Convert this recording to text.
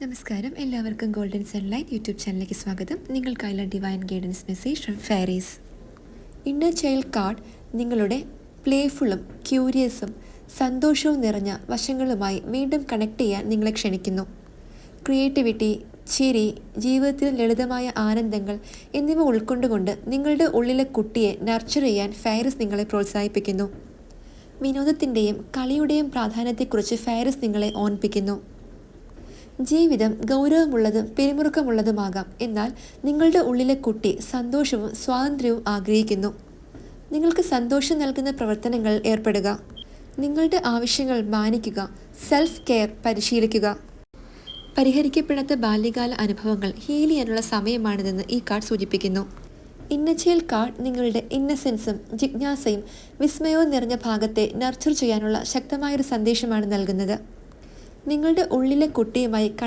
നമസ്കാരം, എല്ലാവർക്കും golden sunlight YouTube ചാനലിലേക്ക് സ്വാഗതം. നിങ്ങൾക്കായുള്ള divine guidance message from fairies. Inner child card നിങ്ങളുടെ പ്ലേഫുള്ളും ക്യൂരിയസും സന്തോഷവും നിറഞ്ഞ വശങ്ങളുമായി വീണ്ടും കണക്ട് ചെയ്യാൻ നിങ്ങളെ ക്ഷണിക്കുന്നു. ക്രിയേറ്റിവിറ്റി, ചിരി, ജീവിതത്തിൽ ലളിതമായ ആനന്ദങ്ങൾ എന്നിവ ഉൾക്കൊണ്ടുകൊണ്ട് നിങ്ങളുടെ ഉള്ളിലെ കുട്ടിയെ നർച്ചർ ചെയ്യാൻ ഫെയറീസ് നിങ്ങളെ പ്രോത്സാഹിപ്പിക്കുന്നു. വിനോദത്തിൻ്റെയും കളിയുടെയും പ്രാധാന്യത്തെക്കുറിച്ച് ഫെയറീസ് നിങ്ങളെ ഓർമ്മിപ്പിക്കുന്നു. ജീവിതം ഗൗരവമുള്ളതും പിരിമുറുക്കമുള്ളതുമാകാം, എന്നാൽ നിങ്ങളുടെ ഉള്ളിലെ കുട്ടി സന്തോഷവും സ്വാതന്ത്ര്യവും ആഗ്രഹിക്കുന്നു. നിങ്ങൾക്ക് സന്തോഷം നൽകുന്ന പ്രവർത്തനങ്ങളിൽ ഏർപ്പെടുക. നിങ്ങളുടെ ആവശ്യങ്ങൾ മാനിക്കുക. സെൽഫ് കെയർ പരിശീലിക്കുക. പരിഹരിക്കപ്പെടാത്ത ബാല്യകാല അനുഭവങ്ങൾ ഹീൽ ചെയ്യാനുള്ള സമയമാണിതെന്ന് ഈ കാർഡ് സൂചിപ്പിക്കുന്നു. ഇന്നർ ചൈൽഡ് കാർഡ് നിങ്ങളുടെ ഇന്നസെൻസും ജിജ്ഞാസയും വിസ്മയവും നിറഞ്ഞ ഭാഗത്തെ നർച്ചർ ചെയ്യാനുള്ള ശക്തമായൊരു സന്ദേശമാണ് നൽകുന്നത്. നിങ്ങളുടെ ഉള്ളിലെ കുട്ടിയുമായി